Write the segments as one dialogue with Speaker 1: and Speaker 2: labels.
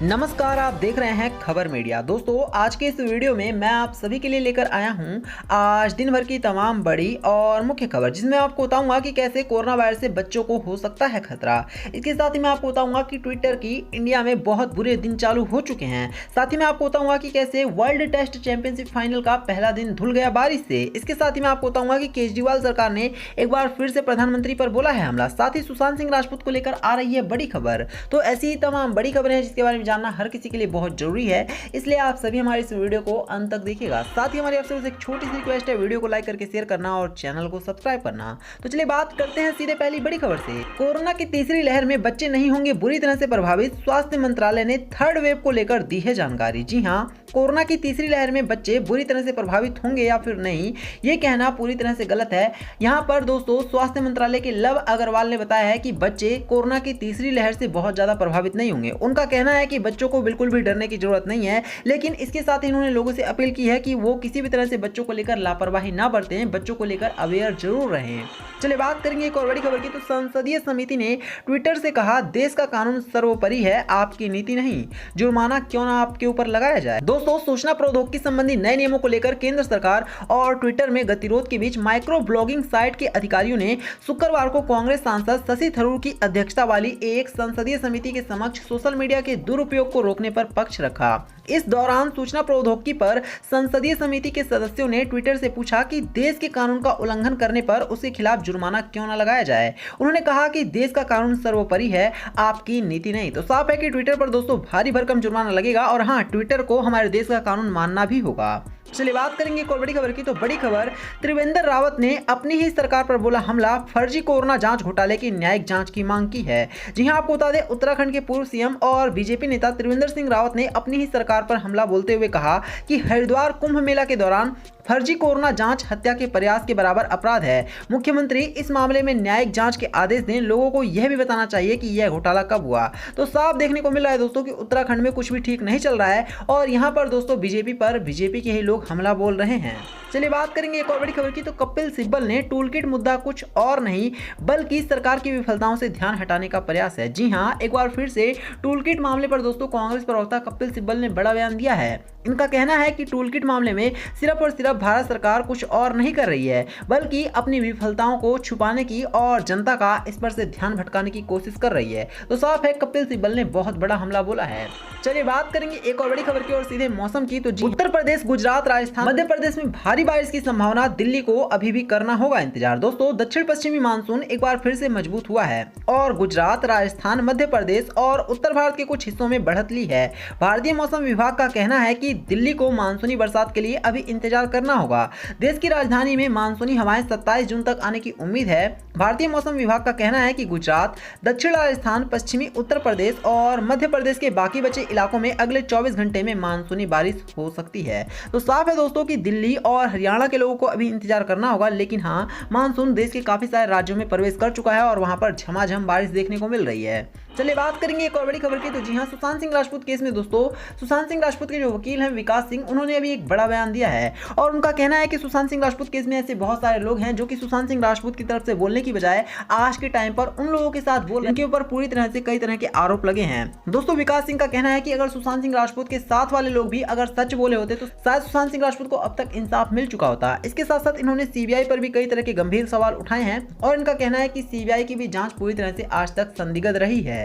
Speaker 1: नमस्कार, आप देख रहे हैं खबर मीडिया। दोस्तों, आज के इस वीडियो में मैं आप सभी के लिए लेकर आया हूं आज दिन भर की तमाम बड़ी और मुख्य खबर, जिसमें आपको बताऊंगा कि कैसे कोरोना वायरस से बच्चों को हो सकता है खतरा। इसके साथ ही मैं आपको बताऊंगा कि ट्विटर की इंडिया में बहुत बुरे दिन चालू हो चुके हैं। साथ ही मैं आपको बताऊंगा कि कैसे वर्ल्ड टेस्ट चैंपियनशिप फाइनल का पहला दिन धुल गया बारिश से। इसके साथ ही मैं आपको बताऊंगा कि केजरीवाल सरकार ने एक बार फिर से प्रधानमंत्री पर बोला है हमला। साथ ही सुशांत सिंह राजपूत को लेकर आ रही है बड़ी खबर। तो ऐसी ही तमाम बड़ी खबरें हैं जिसके बारे में जानना हर किसी के लिए बहुत जरूरी है, इसलिए आप सभी हमारे इस वीडियो को अंत तक देखिएगा। साथ ही हमारी आपसे एक छोटी सी रिक्वेस्ट है, वीडियो को लाइक करके शेयर करना और चैनल को सब्सक्राइब करना। तो चलिए बात करते हैं सीधे पहली बड़ी खबर से। कोरोना की तीसरी लहर में बच्चे नहीं होंगे बुरी तरह से प्रभावित, स्वास्थ्य मंत्रालय ने थर्ड वेव को लेकर दी है जानकारी। जी हाँ, कोरोना की तीसरी लहर में बच्चे बुरी तरह से प्रभावित होंगे या फिर नहीं, ये कहना पूरी तरह से गलत है। यहाँ पर दोस्तों स्वास्थ्य मंत्रालय के लव अग्रवाल ने बताया है कि बच्चे कोरोना की तीसरी लहर से बहुत ज्यादा प्रभावित नहीं होंगे। उनका कहना है कि बच्चों को बिल्कुल भी डरने की जरूरत नहीं है, लेकिन इसके साथ ही इन्होंने लोगों से अपील की है कि वो किसी भी तरह से बच्चों को लेकर लापरवाही ना बरतें, बच्चों को लेकर अवेयर जरूर रहें। चलिए बात करेंगे एक और बड़ी खबर की। तो संसदीय समिति ने ट्विटर से कहा, देश का कानून सर्वोपरि है, आपकी नीति नहीं, जुर्माना क्यों ना आपके ऊपर लगाया जाए। दोस्तों, सूचना प्रौद्योगिकी संबंधी नए नियमों को लेकर केंद्र सरकार और ट्विटर में गतिरोध के बीच माइक्रो ब्लॉगिंग साइट के अधिकारियों ने शुक्रवार को कांग्रेस सांसद शशि थरूर की अध्यक्षता वाली एक संसदीय समिति के समक्ष सोशल मीडिया के दुरुपयोग को रोकने पर पक्ष रखा। इस दौरान सूचना प्रौद्योगिकी पर संसदीय समिति के सदस्यों ने ट्विटर से पूछा कि देश के कानून का उल्लंघन करने पर उसके खिलाफ जुर्माना क्यों न लगाया जाए। उन्होंने कहा कि देश का कानून सर्वोपरि है, आपकी नीति नहीं। तो साफ है कि ट्विटर पर दोस्तों भारी भरकम जुर्माना लगेगा और हाँ, ट्विटर को हमारे देश का कानून मानना भी होगा। चलिए बात करेंगे एक और बड़ी खबर की। तो बड़ी खबर, त्रिवेंद्र रावत ने अपनी ही सरकार पर बोला हमला, फर्जी कोरोना जांच घोटाले की न्यायिक जांच की मांग की है। जी हां, आपको बता दें, उत्तराखंड के पूर्व सीएम और बीजेपी नेता त्रिवेंद्र सिंह रावत ने अपनी ही सरकार पर हमला बोलते हुए कहा कि हरिद्वार कुंभ मेला के दौरान फर्जी कोरोना जांच हत्या के प्रयास के बराबर अपराध है। मुख्यमंत्री इस मामले में न्यायिक जांच के आदेश दें, लोगों को यह भी बताना चाहिए कि यह घोटाला कब हुआ। तो साफ देखने को मिल रहा है दोस्तों कि उत्तराखंड में कुछ भी ठीक नहीं चल रहा है और यहाँ पर दोस्तों बीजेपी के ही लोग हमला बोल रहे हैं। चलिए बात करेंगे एक और बड़ी खबर की। तो कपिल सिब्बल ने टूलकिट मुद्दा कुछ और नहीं बल्कि सरकार की विफलताओं से ध्यान हटाने का प्रयास है। जी हाँ, एक बार फिर से टूलकिट मामले पर दोस्तों कांग्रेस प्रवक्ता कपिल सिब्बल ने बड़ा बयान दिया है। इनका कहना है कि टूलकिट मामले में सिर्फ और सिर्फ भारत सरकार कुछ और नहीं कर रही है, बल्कि अपनी विफलताओं को छुपाने की और जनता का इस पर से ध्यान भटकाने की कोशिश कर रही है। तो साफ है, कपिल सिब्बल ने बहुत बड़ा हमला बोला है। चलिए बात करेंगे एक और बड़ी खबर की और सीधे मौसम की। तो उत्तर प्रदेश, गुजरात, राजस्थान, मध्य प्रदेश में भारी बारिश की संभावना, दिल्ली को अभी भी करना होगा इंतजार। दोस्तों, दक्षिण पश्चिमी मानसून एक बार फिर से मजबूत हुआ है और गुजरात, राजस्थान, मध्य प्रदेश और उत्तर भारत के कुछ हिस्सों में बढ़त ली है। भारतीय मौसम विभाग का कहना है कि दिल्ली को मानसूनी बरसात के लिए अभी इंतजार करना होगा। देश की राजधानी में मानसूनी हवाएं 27 जून तक आने की उम्मीद है। भारतीय मौसम विभाग का कहना है कि गुजरात, दक्षिण राजस्थान, पश्चिमी उत्तर प्रदेश और मध्य प्रदेश के बाकी बचे इलाकों में अगले 24 घंटे में मानसूनी बारिश हो सकती है। तो साफ है दोस्तों कि दिल्ली और हरियाणा के लोगों को अभी इंतजार करना होगा, लेकिन हाँ, मानसून देश के काफी सारे राज्यों में प्रवेश कर चुका है और वहां पर झमाझम बारिश देखने को मिल रही है। चलिए बात करेंगे एक और बड़ी खबर की। तो जी हाँ, सुशांत सिंह राजपूत केस में दोस्तों सुशांत सिंह राजपूत के जो वकील हैं विकास सिंह, उन्होंने अभी एक बड़ा बयान दिया है और उनका कहना है कि सुशांत सिंह राजपूत केस में ऐसे बहुत सारे लोग हैं जो कि सुशांत सिंह राजपूत की तरफ से बोलने की बजाय आज के टाइम पर उन लोगों के साथ बोल रहे हैं जिनके ऊपर पूरी तरह से कई तरह के आरोप लगे हैं। दोस्तों, विकास सिंह का कहना है कि अगर सुशांत सिंह राजपूत के साथ वाले लोग भी अगर सच बोले होते तो शायद सुशांत सिंह राजपूत को अब तक इंसाफ मिल चुका होता। इसके साथ साथ इन्होंने सीबीआई पर भी कई तरह के गंभीर सवाल उठाए हैं और इनका कहना है कि सीबीआई की भी जांच पूरी तरह से आज तक संदिग्ध रही है।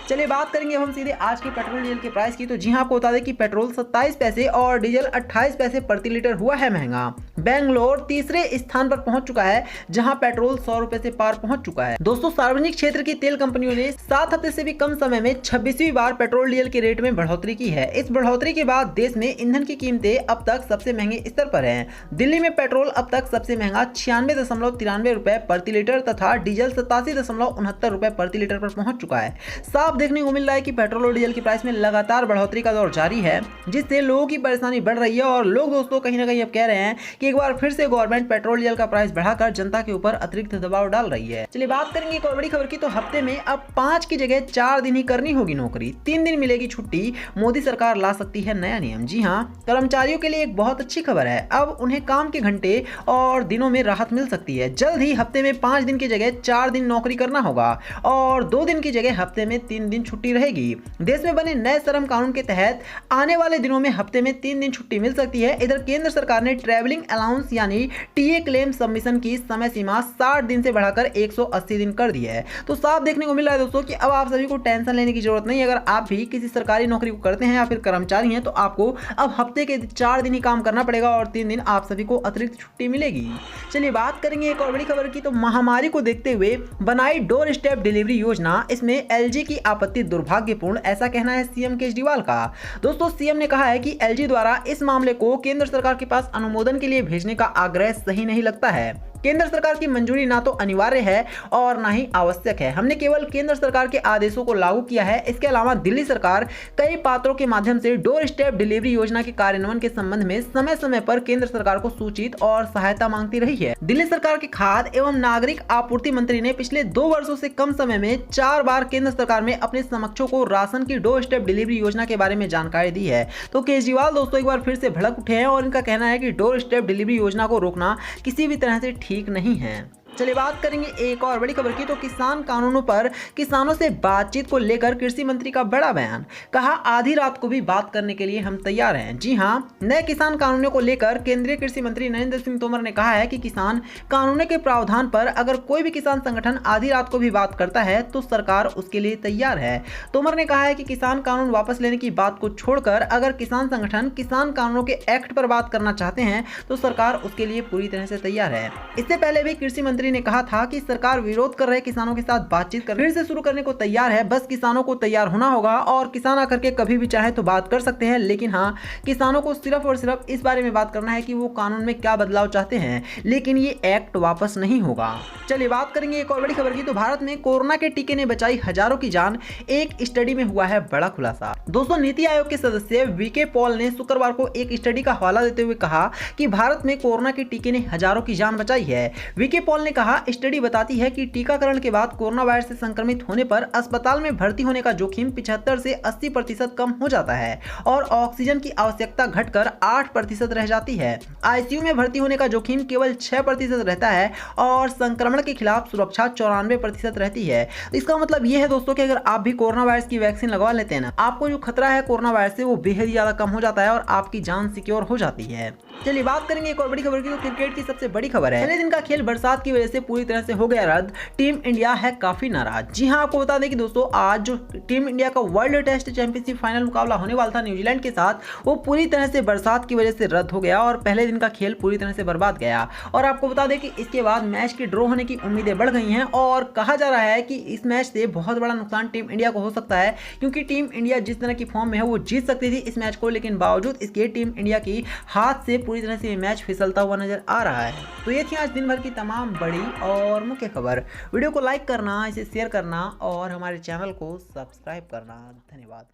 Speaker 1: चलिए बात करेंगे हम सीधे आज के पेट्रोल डीजल के प्राइस की। तो जी हां, आपको बता दें कि पेट्रोल 27 पैसे और डीजल 28 पैसे प्रति लीटर हुआ है महंगा। बेंगलोर तीसरे स्थान पर पहुंच चुका है जहां पेट्रोल 100 रुपए से पार पहुंच चुका है। दोस्तों, सार्वजनिक क्षेत्र की तेल कंपनियों ने 7 हफ्ते से भी कम समय में 26वीं बार पेट्रोल डीजल के रेट में बढ़ोतरी की है। इस बढ़ोतरी के बाद देश में ईंधन की कीमतें अब तक सबसे महंगे स्तर पर हैं। दिल्ली में पेट्रोल अब तक सबसे महंगा 96.93 रुपए प्रति लीटर तथा डीजल 87.69 रुपए प्रति लीटर पर पहुंच चुका है। साफ देखने को मिल रहा है कि पेट्रोल और डीजल की प्राइस में लगातार बढ़ोतरी का दौर जारी है, जिससे लोगों की परेशानी बढ़ रही है और लोग दोस्तों कहीं ना कहीं अब क्या कह रहे हैं कि एक बार फिर से गवर्नमेंट पेट्रोल डीजल का प्राइस बढ़ाकर जनता के ऊपर अतिरिक्त दबाव डाल रही है। चलिए बात करेंगे एक और बड़ी खबर की। तो हफ्ते में अब 5 की जगह 4 दिन ही करनी होगी नौकरी, 3 दिन मिलेगी छुट्टी, मोदी सरकार ला सकती है नया नियम। जी हाँ, कर्मचारियों के लिए एक बहुत अच्छी खबर है। अब उन्हें काम के घंटे और दिनों में राहत मिल सकती है। जल्द ही हफ्ते में 5 दिन की जगह 4 दिन नौकरी करना होगा और 2 दिन की जगह हफ्ते में 3 दिन छुट्टी रहेगी। देश में बने नए श्रम कानून के तहत आने वाले दिनों में हफ्ते में 3 दिन छुट्टी मिल सकती है। इधर केंद्र सरकार ने ट्रैवलिंग अलाउंस यानी टीए क्लेम सबमिशन की समय सीमा 60 दिन से बढ़ाकर 180 दिन कर दी है। तो साफ देखने को मिल रहा है दोस्तों कि अब आप सभी को टेंशन लेने की जरूरत नहीं। अगर आप भी किसी सरकारी नौकरी को करते हैं या फिर कर्मचारी हैं तो आपको अब हफ्ते के 4 दिन ही काम करना पड़ेगा और 3 दिन आप सभी को अतिरिक्त छुट्टी मिलेगी। चलिए बात करेंगे एक और बड़ी खबर की। तो महामारी को देखते हुए बनाई डोर स्टेप डिलीवरी योजना, इसमें एलजी की आपत्ति दुर्भाग्यपूर्ण, ऐसा कहना है सीएम केजरीवाल का। दोस्तों सीएम ने कहा है कि एलजी द्वारा इस मामले को केंद्र सरकार के पास अनुमोदन के लिए भेजने का आग्रह सही नहीं लगता है। केंद्र सरकार की मंजूरी ना तो अनिवार्य है और ना ही आवश्यक है। हमने केवल केंद्र सरकार के आदेशों को लागू किया है। इसके अलावा दिल्ली सरकार कई पात्रों के माध्यम से डोर स्टेप डिलीवरी योजना के कार्यान्वयन के संबंध में समय समय पर केंद्र सरकार को सूचित और सहायता मांगती रही है। दिल्ली सरकार के खाद्य एवं नागरिक आपूर्ति मंत्री ने पिछले 2 वर्षों से कम समय में 4 बार केंद्र सरकार में अपने समकक्षों को राशन की डोर स्टेप डिलीवरी योजना के बारे में जानकारी दी है। तो केजरीवाल दोस्तों एक बार फिर से भड़क उठे हैं और इनका कहना है कि डोर स्टेप डिलीवरी योजना को रोकना किसी भी तरह से ठीक नहीं है। चलिए बात करेंगे एक और बड़ी खबर की। तो किसान कानूनों पर किसानों से बातचीत को लेकर कृषि मंत्री का बड़ा बयान, कहा आधी रात को भी बात करने के लिए हम तैयार हैं। जी हां, नए किसान कानूनों को लेकर केंद्रीय कृषि मंत्री नरेंद्र सिंह तोमर ने कहा है कि किसान कानूनों के प्रावधान पर अगर कोई भी किसान संगठन आधी रात को भी बात करता है तो सरकार उसके लिए तैयार है। तोमर ने कहा है कि किसान कानून वापस लेने की बात को छोड़कर अगर किसान संगठन किसान कानूनों के एक्ट पर बात करना चाहते हैं तो सरकार उसके लिए पूरी तरह से तैयार है। इससे पहले भी कृषि मंत्री ने कहा था कि सरकार विरोध कर रहे किसानों के साथ बातचीत कर फिर से शुरू करने को तैयार है। बस किसानों को तैयार होना होगा और किसान आकर के कभी भी चाहे तो बात कर सकते हैं। लेकिन हाँ, किसानों को सिर्फ और सिर्फ इस बारे में बात करना है कि वो कानून में क्या बदलाव चाहते हैं, लेकिन ये एक्ट वापस नहीं होगा। चलिए बात करेंगे एक और बड़ी खबर की। तो भारत में कोरोना के टीके ने बचाई हजारों की जान, एक स्टडी में हुआ है बड़ा खुलासा। दोस्तों नीति आयोग के सदस्य वीके पॉल ने शुक्रवार को एक स्टडी का हवाला देते हुए कहा कि भारत में कोरोना के टीके ने हजारों की जान बचाई है। वीके पॉल ने कहा स्टडी बताती है कि टीकाकरण के बाद कोरोना वायरस से संक्रमित होने पर अस्पताल में भर्ती होने का जोखिम 75 से 80% कम हो जाता है और ऑक्सीजन की आवश्यकता घटकर 8% रह जाती है। आईसीयू में भर्ती होने का जोखिम केवल 6% रहता है और संक्रमण के खिलाफ सुरक्षा 94% रहती है। इसका मतलब यह है दोस्तों कि अगर आप भी कोरोना वायरस की वैक्सीन लगवा लेते हैं ना, आपको जो खतरा है कोरोना वायरस से वो बेहद ज्यादा कम हो जाता है और आपकी जान सिक्योर हो जाती है। चलिए बात करेंगे एक और बड़ी खबर की। तो क्रिकेट की सबसे बड़ी खबर है, पहले दिन का खेल बरसात की वजह से पूरी तरह से हो गया रद्द। टीम इंडिया है काफी नाराज। जी हां, आपको बता दें कि दोस्तों आज जो टीम इंडिया का वर्ल्ड टेस्ट चैंपियनशिप फाइनल मुकाबला होने वाला था न्यूजीलैंड के साथ, वो पूरी तरह से बरसात की वजह से रद्द हो गया और पहले दिन का खेल पूरी तरह से बर्बाद गया। और आपको बता दें कि इसके बाद मैच के ड्रॉ होने की उम्मीदें बढ़ गई हैं और कहा जा रहा है कि इस मैच से बहुत बड़ा नुकसान टीम इंडिया को हो सकता है, क्योंकि टीम इंडिया जिस तरह की फॉर्म में है वो जीत सकती थी इस मैच को, लेकिन बावजूद इसके टीम इंडिया की हाथ से पूरी तरह से मैच फिसलता हुआ नजर आ रहा है। तो ये थी आज दिन भर की तमाम बड़ी और मुख्य खबर। वीडियो को लाइक करना, इसे शेयर करना और हमारे चैनल को सब्सक्राइब करना। धन्यवाद।